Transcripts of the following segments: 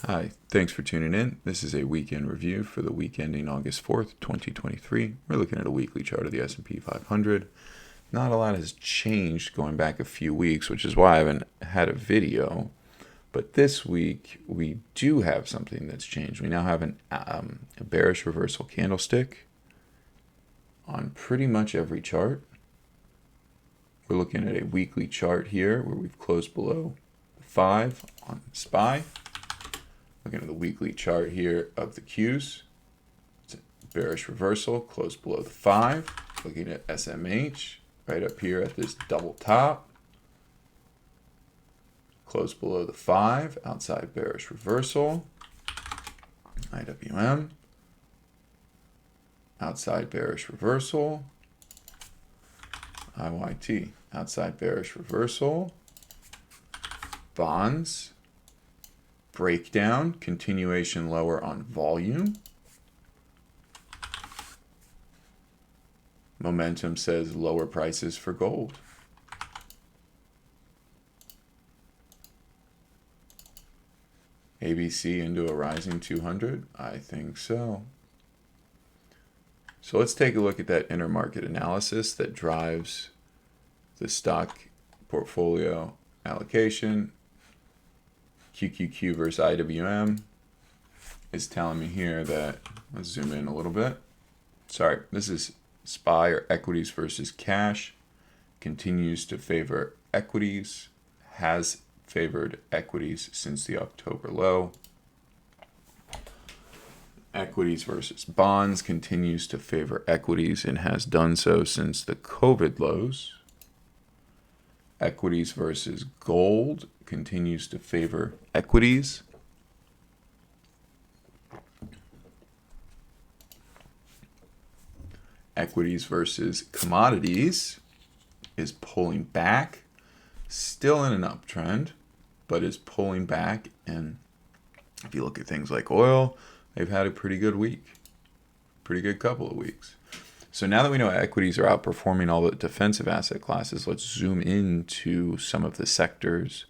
Hi, thanks for tuning in. This is a weekend review for the week ending August 4th, 2023. We're looking at a weekly chart of the S&P 500. Not a lot has changed going back a few weeks, which is why I haven't had a video. But this week, we do have something that's changed. We now have a bearish reversal candlestick on pretty much every chart. We're looking at a weekly chart here where we've closed below 5 on SPY. Looking at the weekly chart here of the Qs. It's a bearish reversal, closed below the 5. Looking at SMH, right up here at this double top. Closed below the 5, outside bearish reversal. IWM, outside bearish reversal. IYT, outside bearish reversal. Bonds, breakdown, continuation lower on volume. Momentum says lower prices for gold. ABC into a rising 200? I think so. So let's take a look at that intermarket analysis that drives the stock portfolio allocation. QQQ versus IWM is telling me here that, let's zoom in a little bit. Sorry, this is SPY or equities versus cash. Continues to favor equities, has favored equities since the October low. Equities versus bonds continues to favor equities and has done so since the COVID lows. Equities versus gold continues to favor equities. Equities versus commodities is pulling back, still in an uptrend, but is pulling back. And if you look at things like oil, they've had a pretty good week, pretty good couple of weeks. So now that we know equities are outperforming all the defensive asset classes, let's zoom into some of the sectors,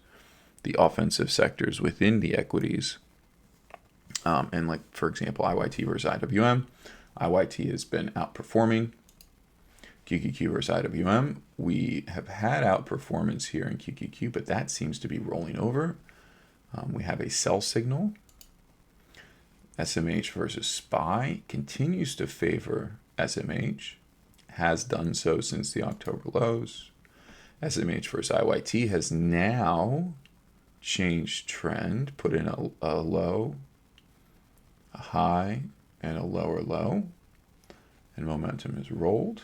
the offensive sectors within the equities. And like, for example, IYT versus IWM. IYT has been outperforming QQQ versus IWM. We have had outperformance here in QQQ, but that seems to be rolling over. We have a sell signal. SMH versus SPY continues to favor SMH, has done so since the October lows. SMH versus IYT has now changed trend, put in a low, a high, and a lower low, and momentum is rolled.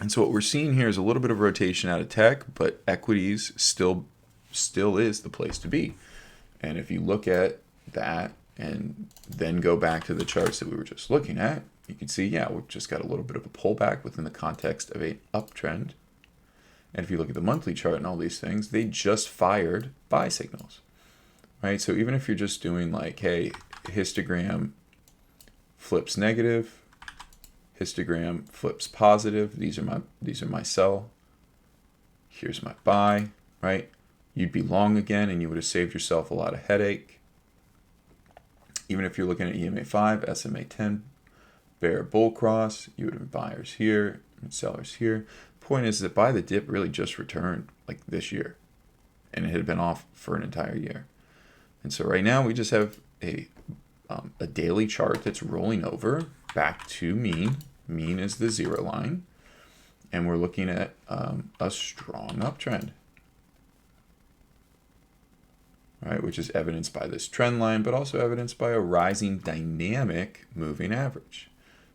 And so what we're seeing here is a little bit of rotation out of tech, but equities still is the place to be. And if you look at that and then go back to the charts that we were just looking at, you can see, yeah, we've just got a little bit of a pullback within the context of an uptrend. And if you look at the monthly chart and all these things, they just fired buy signals, right? So even if you're just doing like, hey, histogram flips negative, histogram flips positive, these are my sell, here's my buy, right? You'd be long again and you would have saved yourself a lot of headache. Even if you're looking at EMA 5, SMA 10, bear bull cross, you would have buyers here and sellers here. Point is that buy the dip really just returned like this year, and it had been off for an entire year. And so right now we just have a daily chart that's rolling over back to mean. Mean is the 0 line, and we're looking at a strong uptrend, right, which is evidenced by this trend line, but also evidenced by a rising dynamic moving average.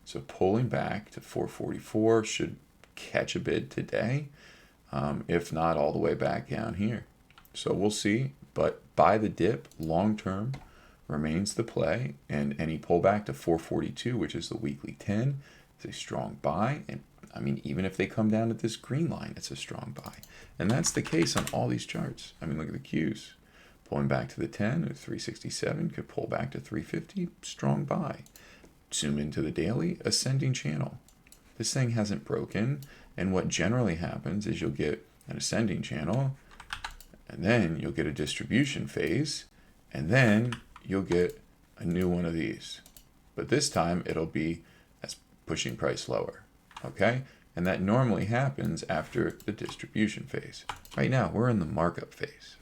So pulling back to 444 should catch a bid today, if not all the way back down here. So we'll see, but buy the dip long term remains the play, and any pullback to 442, which is the weekly 10, is a strong buy. And I mean, even if they come down at this green line, it's a strong buy. And that's the case on all these charts. I mean, look at the Qs. Pulling back to the 10 at 367, could pull back to 350, strong buy. Zoom into the daily, ascending channel. This thing hasn't broken, and what generally happens is you'll get an ascending channel, and then you'll get a distribution phase, and then you'll get a new one of these. But this time it'll be as pushing price lower. Okay? And that normally happens after the distribution phase. Right now, we're in the markup phase.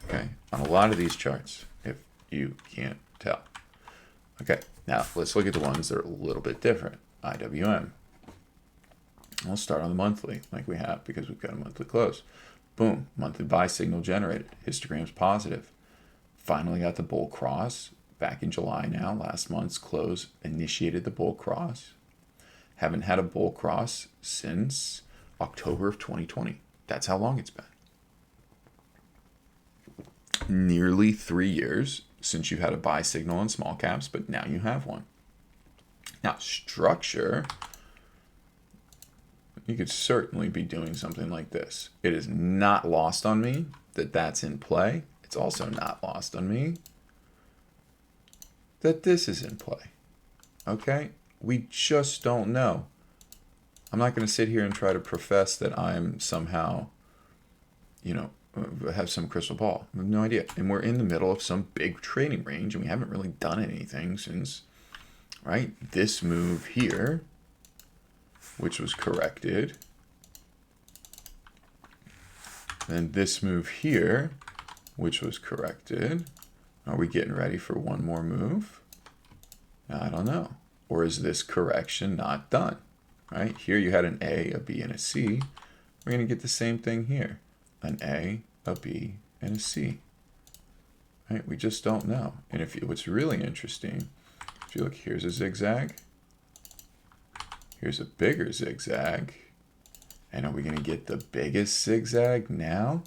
Okay? On a lot of these charts, if you can't tell. Okay, now let's look at the ones that are a little bit different. IWM. We'll start on the monthly, like we have, because we've got a monthly close. Boom, monthly buy signal generated. Histogram's positive. Finally got the bull cross back in July now. Last month's close initiated the bull cross. Haven't had a bull cross since October of 2020. That's how long it's been. Nearly 3 years since you've had a buy signal in small caps, but now you have one. Now, structure, you could certainly be doing something like this. It is not lost on me that that's in play. It's also not lost on me that this is in play. Okay? We just don't know. I'm not going to sit here and try to profess that I'm somehow, have some crystal ball. I have no idea. And we're in the middle of some big trading range, and we haven't really done anything since, right, this move here, which was corrected. Then this move here, which was corrected. Are we getting ready for one more move? I don't know. Or is this correction not done? Right? Here you had an A, a B, and a C. We're going to get the same thing here. An A, a B, and a C. Right? We just don't know. And what's really interesting, if you look, here's a zigzag. Here's a bigger zigzag. And are we going to get the biggest zigzag now?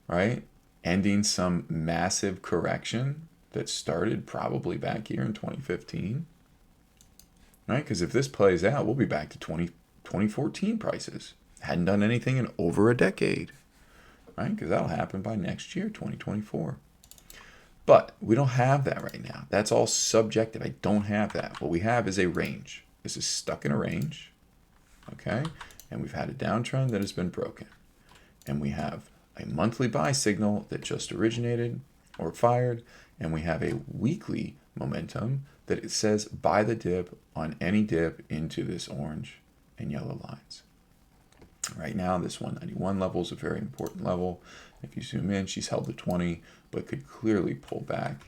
Right? Ending some massive correction that started probably back here in 2015. Right? Because if this plays out, we'll be back to 2014 prices. Hadn't done anything in over a decade. Right? Because that'll happen by next year, 2024. But we don't have that right now. That's all subjective. I don't have that. What we have is a range. This is stuck in a range. Okay? And we've had a downtrend that has been broken. And we have a monthly buy signal that just originated or fired. And we have a weekly momentum that it says buy the dip on any dip into this orange and yellow lines. Right now, this 191 level is a very important level. If you zoom in, she's held the 20, but could clearly pull back,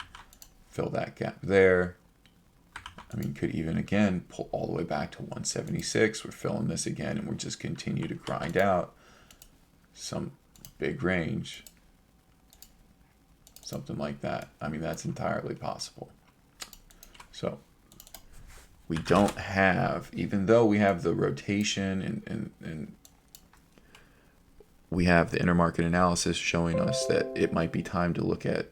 fill that gap there. I mean, could even, again, pull all the way back to 176. We're filling this again, and we're just continue to grind out some big range. Something like that. I mean, that's entirely possible. So we don't have, even though we have the rotation and we have the intermarket analysis showing us that it might be time to look at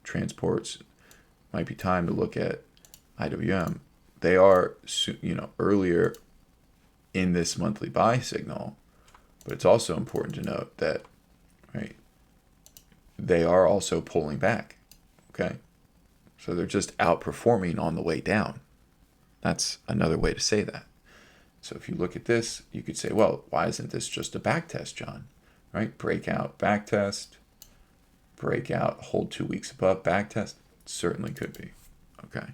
transports, might be time to look at IWM. They are, earlier in this monthly buy signal, but it's also important to note that, right, they are also pulling back, okay? So they're just outperforming on the way down. That's another way to say that. So if you look at this, you could say, well, why isn't this just a back test, John? Right? Breakout, back test, breakout, hold 2 weeks above, back test. Certainly could be. Okay.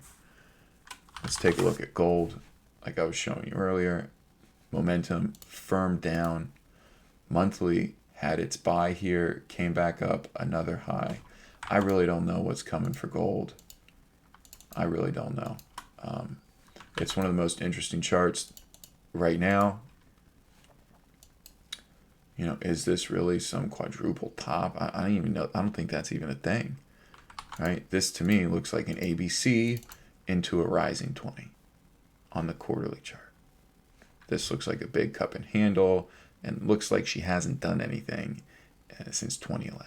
Let's take a look at gold. Like I was showing you earlier, momentum firmed down. Monthly had its buy here, came back up, another high. I really don't know what's coming for gold. I really don't know. It's one of the most interesting charts right now. Is this really some quadruple top? I don't even know. I don't think that's even a thing, right? This to me looks like an ABC into a rising 20 on the quarterly chart. This looks like a big cup and handle and looks like she hasn't done anything since 2011.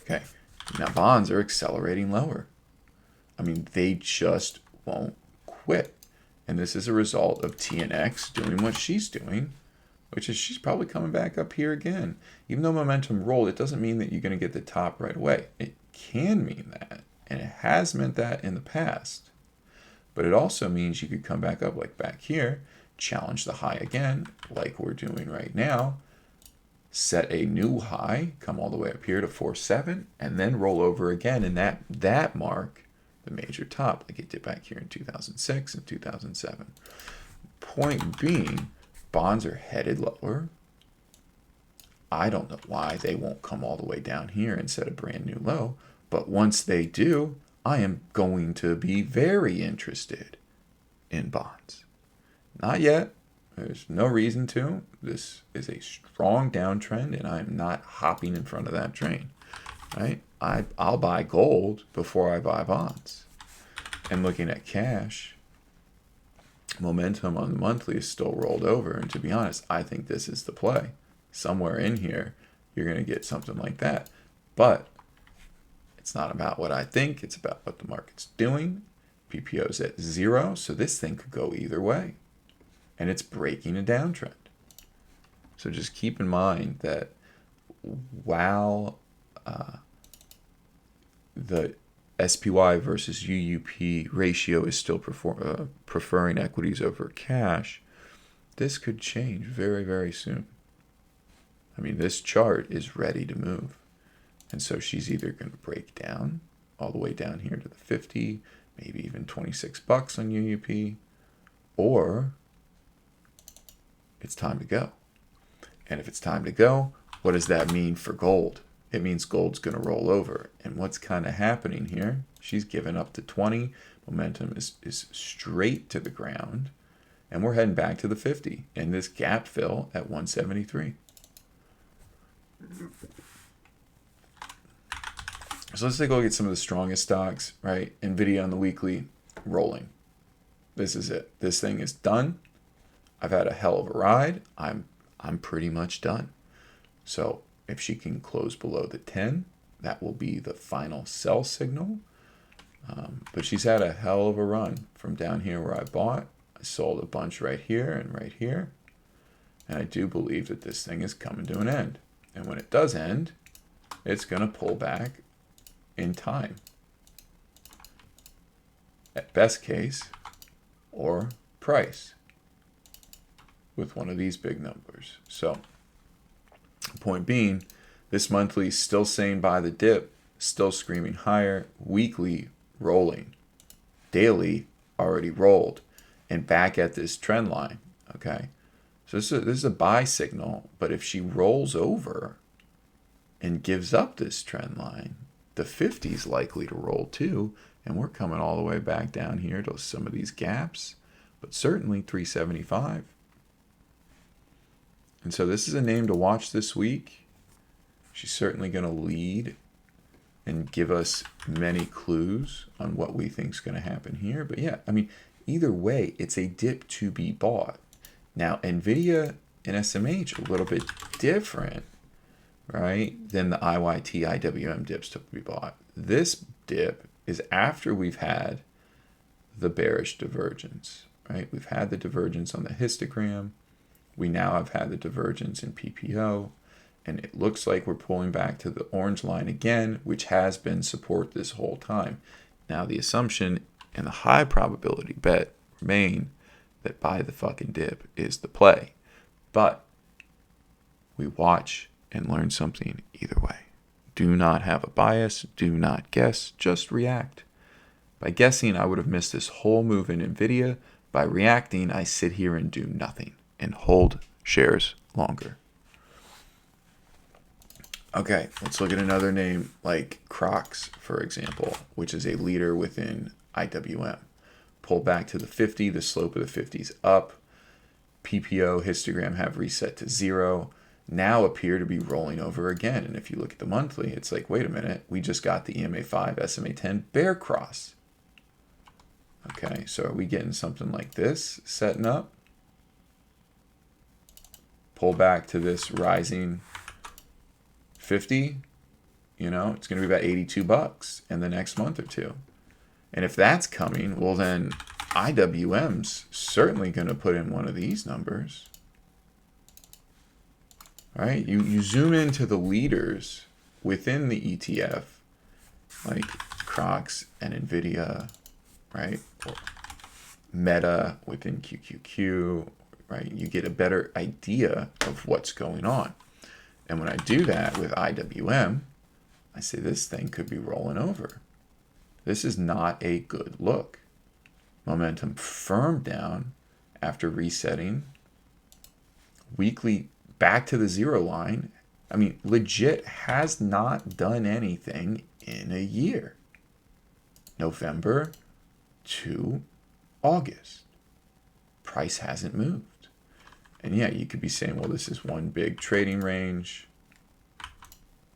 Okay, now bonds are accelerating lower. I mean, they just won't quit. And this is a result of TNX doing what she's doing, which is she's probably coming back up here again. Even though momentum rolled, it doesn't mean that you're going to get the top right away. It can mean that, and it has meant that in the past. But it also means you could come back up like back here, challenge the high again, like we're doing right now, set a new high, come all the way up here to 4.7, and then roll over again. And that mark the major top, like it did back here in 2006 and 2007. Point being, bonds are headed lower. I don't know why they won't come all the way down here and set a brand new low, but once they do, I am going to be very interested in bonds. Not yet. There's no reason to. This is a strong downtrend, and I'm not hopping in front of that train. Right? I'll buy gold before I buy bonds. And looking at cash, momentum on the monthly is still rolled over. And to be honest, I think this is the play. Somewhere in here, you're going to get something like that. But it's not about what I think. It's about what the market's doing. PPO's at 0, so this thing could go either way. And it's breaking a downtrend. So just keep in mind that while the SPY versus UUP ratio is still preferring equities over cash, this could change very, very soon. I mean, this chart is ready to move. And so she's either going to break down all the way down here to the 50, maybe even 26 bucks on UUP, or it's time to go. And if it's time to go, what does that mean for gold? It means gold's going to roll over. And what's kind of happening here, she's given up to 20. Momentum is straight to the ground. And we're heading back to the 50. And this gap fill at 173. So let's take a look at some of the strongest stocks, right? NVIDIA on the weekly, rolling. This is it. This thing is done. I've had a hell of a ride. I'm pretty much done. So if she can close below the 10, that will be the final sell signal. But she's had a hell of a run from down here where I bought. I sold a bunch right here and right here. And I do believe that this thing is coming to an end. And when it does end, it's going to pull back in time. At best case, or price with one of these big numbers. So, point being, this monthly is still saying buy the dip, still screaming higher, weekly rolling, daily already rolled, and back at this trend line. Okay, so this is a buy signal, but if she rolls over and gives up this trend line, the 50 is likely to roll too, and we're coming all the way back down here to some of these gaps, but certainly 375. And so this is a name to watch this week. She's certainly going to lead and give us many clues on what we think is going to happen here. But yeah, I mean, either way, it's a dip to be bought. Now, NVIDIA and SMH a little bit different, right, than the IYT IWM dips to be bought. This dip is after we've had the bearish divergence, right? We've had the divergence on the histogram. We now have had the divergence in PPO, and it looks like we're pulling back to the orange line again, which has been support this whole time. Now, the assumption and the high probability bet remain that buy the fucking dip is the play. But we watch and learn something either way. Do not have a bias. Do not guess. Just react. By guessing, I would have missed this whole move in NVIDIA. By reacting, I sit here and do nothing and hold shares longer. Okay, let's look at another name like Crocs, for example, which is a leader within IWM. Pull back to the 50, the slope of the 50 is up. PPO, histogram have reset to 0. Now appear to be rolling over again. And if you look at the monthly, it's like, wait a minute, we just got the EMA 5, SMA 10 bear cross. Okay, so are we getting something like this setting up? Pull back to this rising 50, you know, it's going to be about 82 bucks in the next month or two. And if that's coming, well then IWM's certainly going to put in one of these numbers. All right, you zoom into the leaders within the ETF, like Crocs and NVIDIA, right? Or Meta within QQQ, right? You get a better idea of what's going on. And when I do that with IWM, I say this thing could be rolling over. This is not a good look. Momentum firmed down after resetting. Weekly back to the zero line. I mean, legit has not done anything in a year. November to August. Price hasn't moved. And yeah, you could be saying, well, this is one big trading range.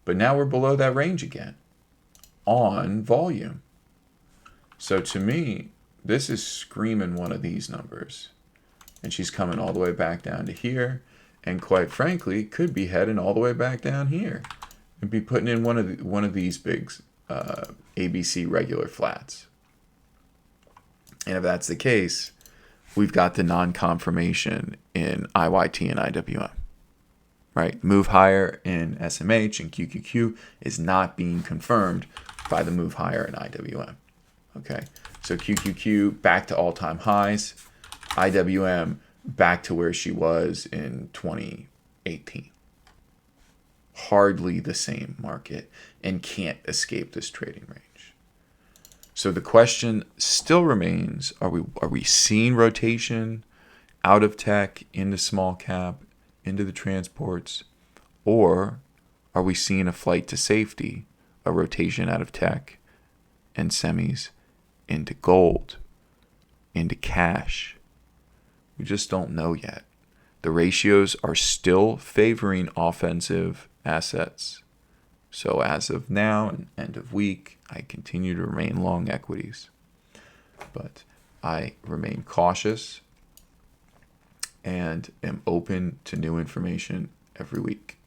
But now we're below that range again on volume. So to me, this is screaming one of these numbers. And she's coming all the way back down to here. And quite frankly, could be heading all the way back down here. And be putting in one of these big ABC regular flats. And if that's the case, we've got the non-confirmation in IYT and IWM. Right? Move higher in SMH and QQQ is not being confirmed by the move higher in IWM. Okay, so QQQ back to all-time highs, IWM back to where she was in 2018. Hardly the same market and can't escape this trading range. So the question still remains, are we seeing rotation out of tech into small cap, into the transports, or are we seeing a flight to safety, a rotation out of tech and semis into gold, into cash? We just don't know yet. The ratios are still favoring offensive assets. So as of now and end of week, I continue to remain long equities. But I remain cautious and am open to new information every week.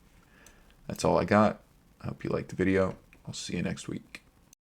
That's all I got. I hope you liked the video. I'll see you next week.